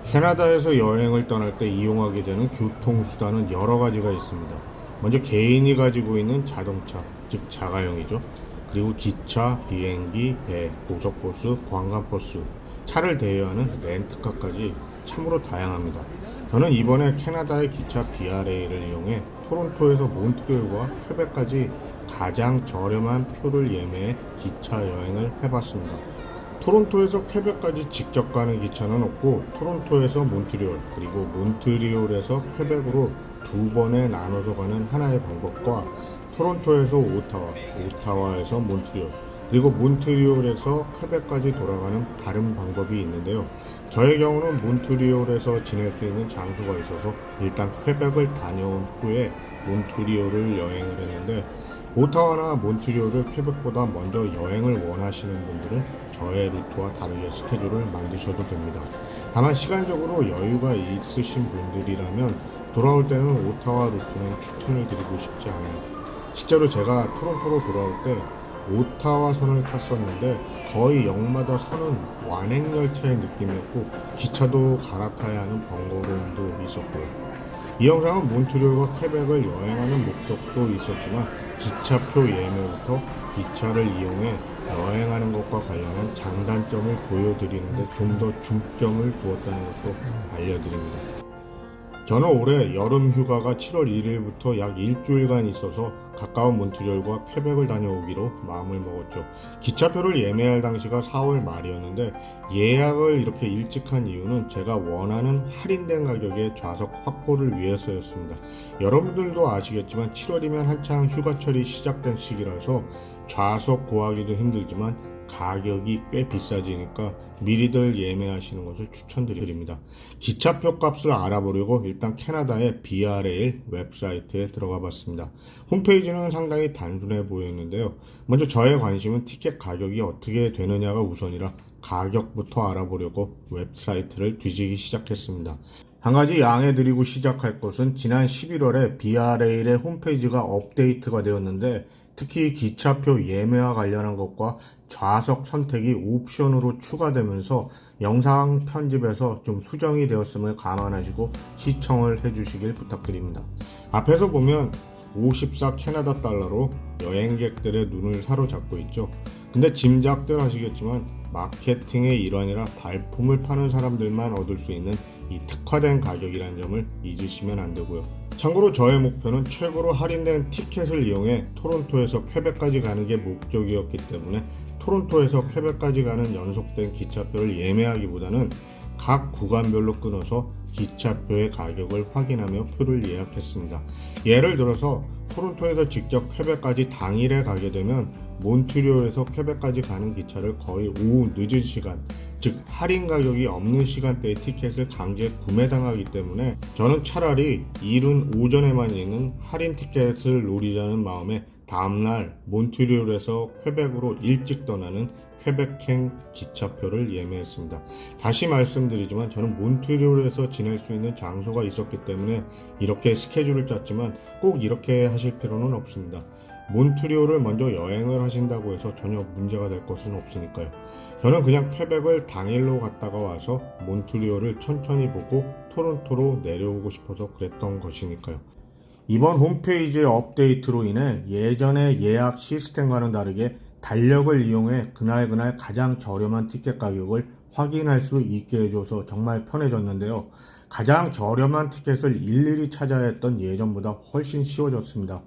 캐나다에서 여행을 떠날 때 이용하게 되는 교통수단은 여러 가지가 있습니다. 먼저 개인이 가지고 있는 자동차, 즉 자가용이죠. 그리고 기차, 비행기, 배, 고속버스, 관광버스, 차를 대여하는 렌트카까지 참으로 다양합니다. 저는 이번에 캐나다의 기차 BRA를 이용해 토론토에서 몬트리올과 퀘벡까지 가장 저렴한 표를 예매해 기차 여행을 해봤습니다. 토론토에서 퀘벡까지 직접 가는 기차는 없고 토론토에서 몬트리올 그리고 몬트리올에서 퀘벡으로 두 번에 나눠서 가는 하나의 방법과 토론토에서 오타와, 오타와에서 몬트리올 그리고 몬트리올에서 퀘벡까지 돌아가는 다른 방법이 있는데요. 저의 경우는 몬트리올에서 지낼 수 있는 장소가 있어서 일단 퀘벡을 다녀온 후에 몬트리올을 여행을 했는데, 오타와나 몬트리올을 퀘벡보다 먼저 여행을 원하시는 분들은 저의 루트와 다르게 스케줄을 만드셔도 됩니다. 다만 시간적으로 여유가 있으신 분들이라면 돌아올 때는 오타와 루트는 추천을 드리고 싶지 않아요. 실제로 제가 토론토로 돌아올 때 오타와 선을 탔었는데 거의 역마다 선은 완행열차의 느낌이었고 기차도 갈아타야 하는 번거로움도 있었고요. 이 영상은 몬트리올과 퀘벡을 여행하는 목적도 있었지만 기차표 예매부터 기차를 이용해 여행하는 것과 관련한 장단점을 보여드리는데 좀 더 중점을 두었다는 것도 알려드립니다. 저는 올해 여름 휴가가 7월 1일부터 약 일주일간 있어서 가까운 몬트리올과 퀘벡을 다녀오기로 마음을 먹었죠. 기차표를 예매할 당시가 4월 말이었는데 예약을 이렇게 일찍 한 이유는 제가 원하는 할인된 가격의 좌석 확보를 위해서였습니다. 여러분들도 아시겠지만 7월이면 한창 휴가철이 시작된 시기라서 좌석 구하기도 힘들지만 가격이 꽤 비싸지니까 미리들 예매하시는 것을 추천드립니다. 기차표 값을 알아보려고 일단 캐나다의 BRA 웹사이트에 들어가 봤습니다. 홈페이지는 상당히 단순해 보였는데요. 먼저 저의 관심은 티켓 가격이 어떻게 되느냐가 우선이라 가격부터 알아보려고 웹사이트를 뒤지기 시작했습니다. 한 가지 양해드리고 시작할 것은 지난 11월에 BRA의 홈페이지가 업데이트가 되었는데 특히 기차표 예매와 관련한 것과 좌석 선택이 옵션으로 추가되면서 영상 편집에서 좀 수정이 되었음을 감안하시고 시청을 해주시길 부탁드립니다. 앞에서 보면 54 캐나다 달러로 여행객들의 눈을 사로잡고 있죠. 근데 짐작들 하시겠지만 마케팅의 일환이라 발품을 파는 사람들만 얻을 수 있는 이 특화된 가격이라는 점을 잊으시면 안 되고요. 참고로 저의 목표는 최고로 할인된 티켓을 이용해 토론토에서 퀘벡까지 가는 게 목적이었기 때문에 토론토에서 퀘벡까지 가는 연속된 기차표를 예매하기보다는 각 구간별로 끊어서 기차표의 가격을 확인하며 표를 예약했습니다. 예를 들어서 토론토에서 직접 퀘벡까지 당일에 가게 되면 몬트리올에서 퀘벡까지 가는 기차를 거의 오후 늦은 시간, 즉 할인 가격이 없는 시간대의 티켓을 강제 구매당하기 때문에 저는 차라리 이른 오전에만 있는 할인 티켓을 노리자는 마음에 다음날 몬트리올에서 퀘벡으로 일찍 떠나는 퀘벡행 기차표를 예매했습니다. 다시 말씀드리지만 저는 몬트리올에서 지낼 수 있는 장소가 있었기 때문에 이렇게 스케줄을 짰지만 꼭 이렇게 하실 필요는 없습니다. 몬트리올을 먼저 여행을 하신다고 해서 전혀 문제가 될 것은 없으니까요. 저는 그냥 퀘벡을 당일로 갔다가 와서 몬트리올을 천천히 보고 토론토로 내려오고 싶어서 그랬던 것이니까요. 이번 홈페이지의 업데이트로 인해 예전의 예약 시스템과는 다르게 달력을 이용해 그날 가장 저렴한 티켓 가격을 확인할 수 있게 해줘서 정말 편해졌는데요. 가장 저렴한 티켓을 일일이 찾아야 했던 예전보다 훨씬 쉬워졌습니다.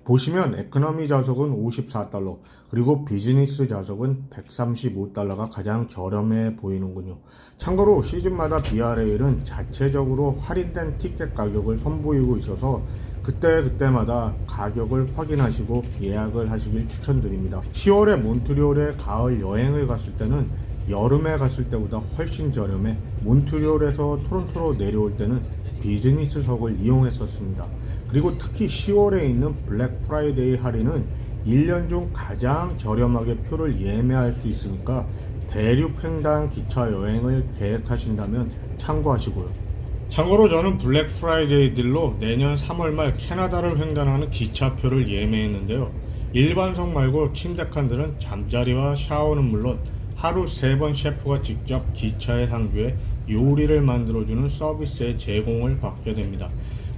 보시면 에코노미 좌석은 54달러 그리고 비즈니스 좌석은 135달러가 가장 저렴해 보이는군요. 참고로 시즌마다 BRA는 자체적으로 할인된 티켓 가격을 선보이고 있어서 그때마다 가격을 확인하시고 예약을 하시길 추천드립니다. 10월에 몬트리올에 가을 여행을 갔을 때는 여름에 갔을 때보다 훨씬 저렴해 몬트리올에서 토론토로 내려올 때는 비즈니스석을 이용했었습니다. 그리고 특히 10월에 있는 블랙 프라이데이 할인은 1년 중 가장 저렴하게 표를 예매할 수 있으니까 대륙 횡단 기차 여행을 계획하신다면 참고하시고요. 참고로 저는 블랙 프라이데이 딜로 내년 3월 말 캐나다를 횡단하는 기차표를 예매했는데요. 일반석 말고 침대 칸들은 잠자리와 샤워는 물론 하루 3번 셰프가 직접 기차에 상주해 요리를 만들어주는 서비스의 제공을 받게 됩니다.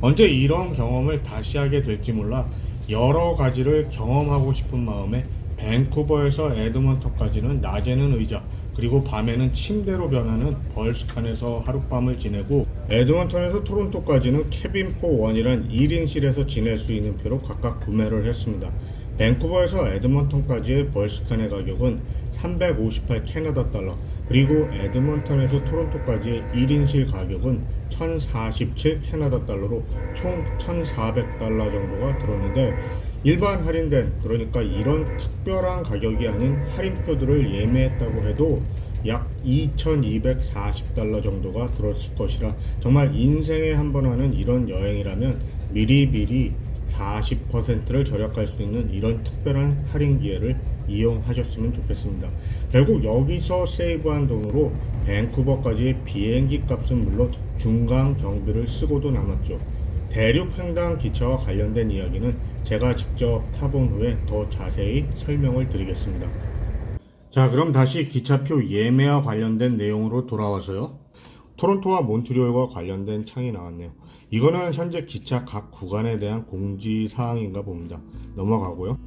언제 이런 경험을 다시 하게 될지 몰라 여러 가지를 경험하고 싶은 마음에 밴쿠버에서 에드먼턴까지는 낮에는 의자 그리고 밤에는 침대로 변하는 벌스칸에서 하룻밤을 지내고 에드먼턴에서 토론토까지는 캐빈4 1이란 1인실에서 지낼 수 있는 표로 각각 구매를 했습니다. 밴쿠버에서 에드먼턴까지의 벌스칸의 가격은 358 캐나다 달러, 그리고 에드먼턴에서 토론토까지의 1인실 가격은 1047 캐나다 달러로 총 1400달러 정도가 들었는데, 일반 할인된, 그러니까 이런 특별한 가격이 아닌 할인표들을 예매했다고 해도 약 2240달러 정도가 들었을 것이라, 정말 인생에 한 번 하는 이런 여행이라면 미리미리 40%를 절약할 수 있는 이런 특별한 할인 기회를 이용하셨으면 좋겠습니다. 결국 여기서 세이브한 돈으로 밴쿠버까지의 비행기 값은 물론 중간 경비를 쓰고도 남았죠. 대륙 횡단 기차와 관련된 이야기는 제가 직접 타본 후에 더 자세히 설명을 드리겠습니다. 자, 그럼 다시 기차표 예매와 관련된 내용으로 돌아와서요. 토론토와 몬트리올과 관련된 창이 나왔네요. 이거는 현재 기차 각 구간에 대한 공지사항인가 봅니다. 넘어가고요.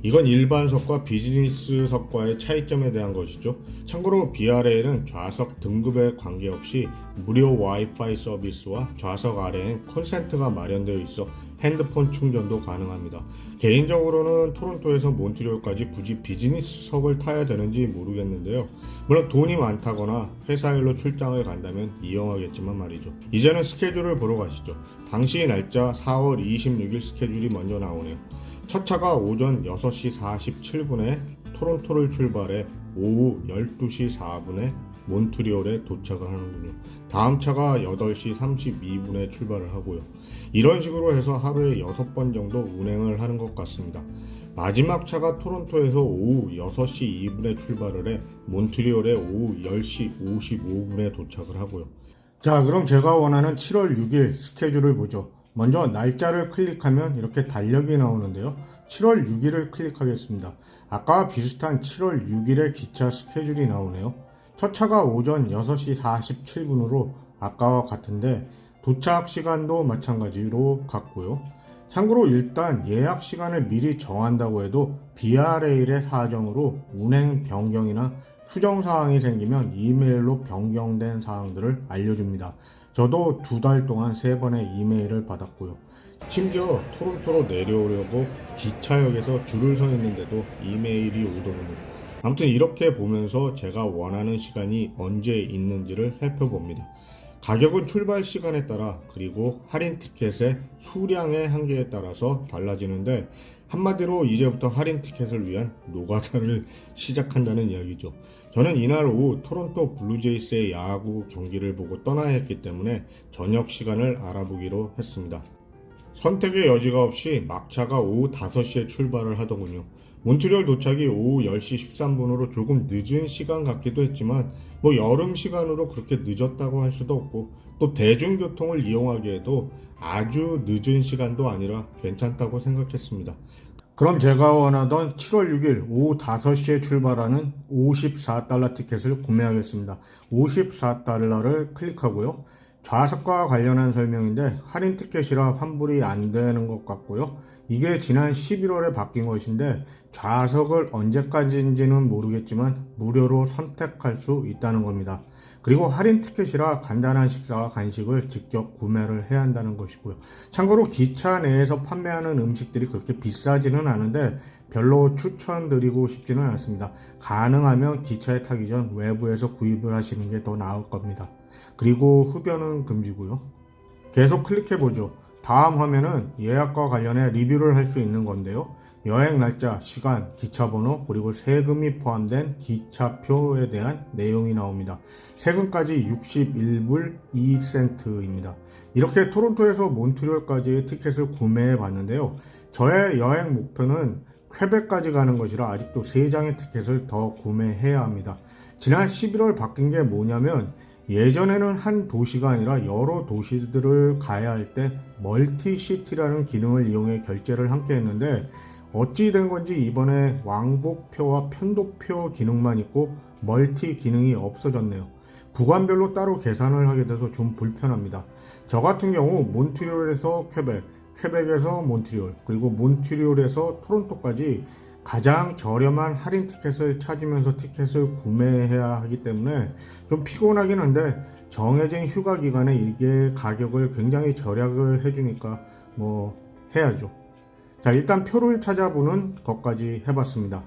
이건 일반석과 비즈니스석과의 차이점에 대한 것이죠. 참고로 BRA는 좌석 등급에 관계없이 무료 와이파이 서비스와 좌석 아래엔 콘센트가 마련되어 있어 핸드폰 충전도 가능합니다. 개인적으로는 토론토에서 몬트리올까지 굳이 비즈니스석을 타야 되는지 모르겠는데요. 물론 돈이 많다거나 회사 일로 출장을 간다면 이용하겠지만 말이죠. 이제는 스케줄을 보러 가시죠. 당시 날짜 4월 26일 스케줄이 먼저 나오네요. 첫 차가 오전 6시 47분에 토론토를 출발해 오후 12시 4분에 몬트리올에 도착을 하는군요. 다음 차가 8시 32분에 출발을 하고요. 이런 식으로 해서 하루에 6번 정도 운행을 하는 것 같습니다. 마지막 차가 토론토에서 오후 6시 2분에 출발을 해 몬트리올에 오후 10시 55분에 도착을 하고요. 자, 그럼 제가 원하는 7월 6일 스케줄을 보죠. 먼저 날짜를 클릭하면 이렇게 달력이 나오는데요. 7월 6일을 클릭하겠습니다. 아까와 비슷한 7월 6일의 기차 스케줄이 나오네요. 첫 차가 오전 6시 47분으로 아까와 같은데 도착 시간도 마찬가지로 같고요. 참고로 일단 예약 시간을 미리 정한다고 해도 BRA의 사정으로 운행 변경이나 수정 사항이 생기면 이메일로 변경된 사항들을 알려줍니다. 저도 2달 동안 3번의 이메일을 받았고요. 심지어 토론토로 내려오려고 기차역에서 줄을 서 있는데도 이메일이 오더군요. 아무튼 이렇게 보면서 제가 원하는 시간이 언제 있는지를 살펴봅니다. 가격은 출발 시간에 따라, 그리고 할인 티켓의 수량의 한계에 따라서 달라지는데, 한마디로 이제부터 할인 티켓을 위한 노가다를 시작한다는 이야기죠. 저는 이날 오후 토론토 블루제이스의 야구 경기를 보고 떠나야 했기 때문에 저녁 시간을 알아보기로 했습니다. 선택의 여지가 없이 막차가 오후 5시에 출발을 하더군요. 몬트리올 도착이 오후 10시 13분으로 조금 늦은 시간 같기도 했지만 여름 시간으로 그렇게 늦었다고 할 수도 없고, 또 대중교통을 이용하기에도 아주 늦은 시간도 아니라 괜찮다고 생각했습니다. 그럼 제가 원하던 7월 6일 오후 5시에 출발하는 54달러 티켓을 구매하겠습니다. 54달러를 클릭하고요. 좌석과 관련한 설명인데 할인 티켓이라 환불이 안 되는 것 같고요. 이게 지난 11월에 바뀐 것인데 좌석을 언제까지인지는 모르겠지만 무료로 선택할 수 있다는 겁니다. 그리고 할인 티켓이라 간단한 식사와 간식을 직접 구매를 해야 한다는 것이고요. 참고로 기차 내에서 판매하는 음식들이 그렇게 비싸지는 않은데 별로 추천드리고 싶지는 않습니다. 가능하면 기차에 타기 전 외부에서 구입을 하시는 게 더 나을 겁니다. 그리고 흡연은 금지고요. 계속 클릭해보죠. 다음 화면은 예약과 관련해 리뷰를 할 수 있는 건데요. 여행 날짜, 시간, 기차번호, 그리고 세금이 포함된 기차표에 대한 내용이 나옵니다. 세금까지 61불 2센트입니다. 이렇게 토론토에서 몬트리올까지의 티켓을 구매해 봤는데요. 저의 여행 목표는 퀘벡까지 가는 것이라 아직도 3장의 티켓을 더 구매해야 합니다. 지난 11월 바뀐 게 뭐냐면, 예전에는 한 도시가 아니라 여러 도시들을 가야 할 때 멀티시티라는 기능을 이용해 결제를 함께 했는데, 어찌 된 건지 이번에 왕복표와 편도표 기능만 있고 멀티 기능이 없어졌네요. 구간별로 따로 계산을 하게 돼서 좀 불편합니다. 저 같은 경우 몬트리올에서 퀘벡, 퀘벡에서 몬트리올, 그리고 몬트리올에서 토론토까지 가장 저렴한 할인 티켓을 찾으면서 티켓을 구매해야 하기 때문에 좀 피곤하긴 한데, 정해진 휴가 기간에 이게 가격을 굉장히 절약을 해주니까 뭐 해야죠. 자, 일단 표를 찾아보는 것까지 해봤습니다.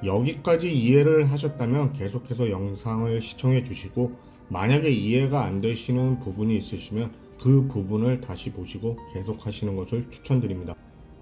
여기까지 이해를 하셨다면 계속해서 영상을 시청해 주시고, 만약에 이해가 안 되시는 부분이 있으시면 그 부분을 다시 보시고 계속 하시는 것을 추천드립니다.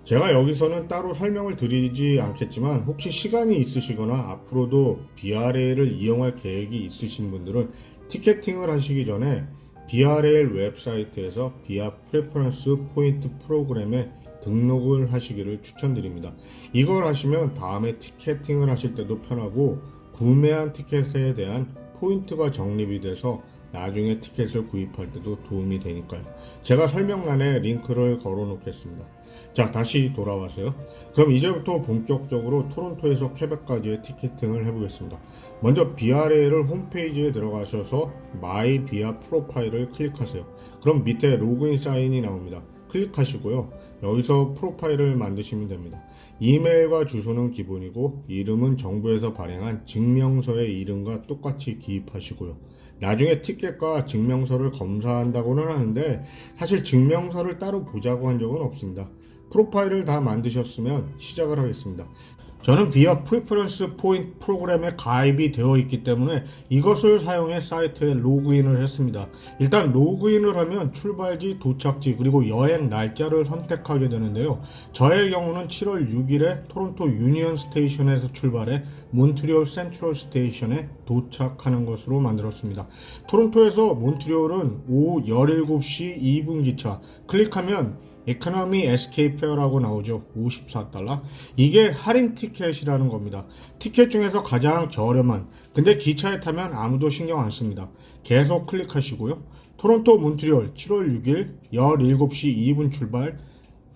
제가 여기서는 따로 설명을 드리지 않겠지만, 혹시 시간이 있으시거나 앞으로도 BRA를 이용할 계획이 있으신 분들은 티켓팅을 하시기 전에 BRAL 웹사이트에서 비아 프레퍼런스 포인트 프로그램에 등록을 하시기를 추천드립니다. 이걸 하시면 다음에 티켓팅을 하실 때도 편하고, 구매한 티켓에 대한 포인트가 적립이 돼서 나중에 티켓을 구입할 때도 도움이 되니까요. 제가 설명란에 링크를 걸어 놓겠습니다. 자, 다시 돌아와서요. 그럼 이제부터 본격적으로 토론토에서 퀘벡까지의 티켓팅을 해보겠습니다. 먼저 BRA를 홈페이지에 들어가셔서 마이 비아 프로파일을 클릭하세요. 그럼 밑에 로그인 사인이 나옵니다. 클릭하시고요. 여기서 프로파일을 만드시면 됩니다. 이메일과 주소는 기본이고, 이름은 정부에서 발행한 증명서의 이름과 똑같이 기입하시고요. 나중에 티켓과 증명서를 검사한다고는 하는데, 사실 증명서를 따로 보자고 한 적은 없습니다. 프로파일을 다 만드셨으면 시작을 하겠습니다. 저는 비아 프리퍼런스 포인트 프로그램에 가입이 되어 있기 때문에 이것을 사용해 사이트에 로그인을 했습니다. 일단 로그인을 하면 출발지, 도착지, 그리고 여행 날짜를 선택하게 되는데요. 저의 경우는 7월 6일에 토론토 유니언 스테이션에서 출발해 몬트리올 센트럴 스테이션에 도착하는 것으로 만들었습니다. 토론토에서 몬트리올은 오후 17시 2분 기차, 클릭하면 에코노미 SK 페어라고 나오죠. $54. 이게 할인 티켓이라는 겁니다. 티켓 중에서 가장 저렴한, 근데 기차에 타면 아무도 신경 안 씁니다. 계속 클릭하시고요. 토론토 몬트리올 7월 6일 17시 2분 출발,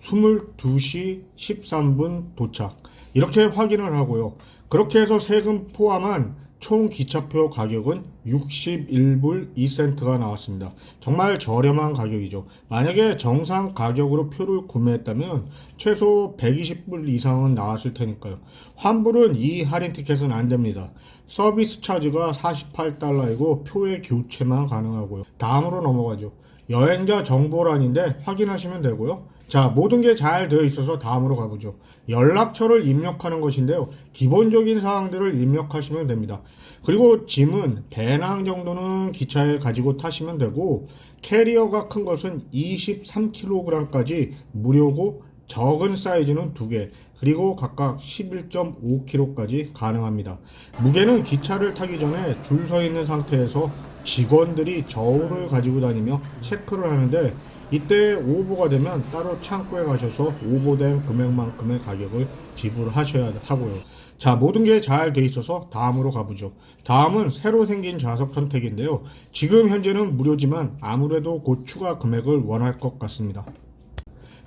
22시 13분 도착, 이렇게 확인을 하고요. 그렇게 해서 세금 포함한 총 기차표 가격은 61불 2센트가 나왔습니다. 정말 저렴한 가격이죠. 만약에 정상 가격으로 표를 구매했다면 최소 120불 이상은 나왔을 테니까요. 환불은 이 할인 티켓은 안 됩니다. 서비스 차지가 $48이고 표의 교체만 가능하고요. 다음으로 넘어가죠. 여행자 정보란인데 확인하시면 되고요. 자, 모든 게 잘 되어 있어서 다음으로 가보죠. 연락처를 입력하는 것인데요. 기본적인 사항들을 입력하시면 됩니다. 그리고 짐은 배낭 정도는 기차에 가지고 타시면 되고, 캐리어가 큰 것은 23kg까지 무료고, 적은 사이즈는 2개, 그리고 각각 11.5kg까지 가능합니다. 무게는 기차를 타기 전에 줄 서 있는 상태에서 직원들이 저울을 가지고 다니며 체크를 하는데, 이때 오버가 되면 따로 창고에 가셔서 오버된 금액만큼의 가격을 지불하셔야 하고요. 자, 모든 게 잘 돼 있어서 다음으로 가보죠. 다음은 새로 생긴 좌석 선택인데요. 지금 현재는 무료지만 아무래도 곧 추가 금액을 원할 것 같습니다.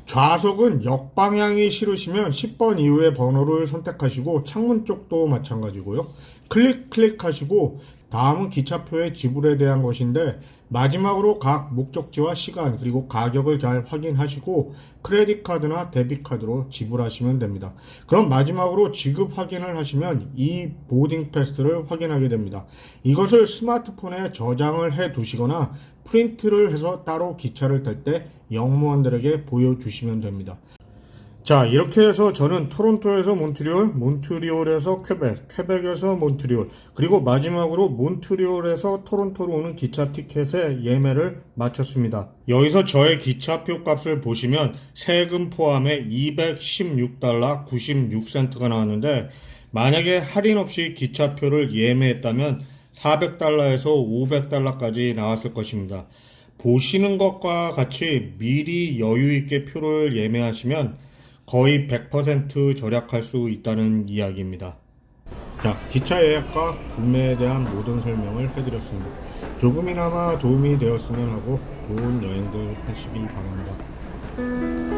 좌석은 역방향이 싫으시면 10번 이후의 번호를 선택하시고, 창문 쪽도 마찬가지고요. 클릭하시고, 다음은 기차표의 지불에 대한 것인데, 마지막으로 각 목적지와 시간, 그리고 가격을 잘 확인하시고 크레딧 카드나 데빗 카드로 지불하시면 됩니다. 그럼 마지막으로 지급 확인을 하시면 이 보딩 패스를 확인하게 됩니다. 이것을 스마트폰에 저장을 해 두시거나 프린트를 해서 따로 기차를 탈 때 영무원들에게 보여주시면 됩니다. 자, 이렇게 해서 저는 토론토에서 몬트리올, 몬트리올에서 퀘벡, 퀘벡에서 몬트리올, 그리고 마지막으로 몬트리올에서 토론토로 오는 기차 티켓의 예매를 마쳤습니다. 여기서 저의 기차표 값을 보시면 세금 포함해 $216 96센트가 나왔는데, 만약에 할인 없이 기차표를 예매했다면 $400에서 $500까지 나왔을 것입니다. 보시는 것과 같이 미리 여유 있게 표를 예매하시면 거의 100% 절약할 수 있다는 이야기입니다. 자, 기차 예약과 구매에 대한 모든 설명을 해드렸습니다. 조금이나마 도움이 되었으면 하고 좋은 여행들 하시길 바랍니다.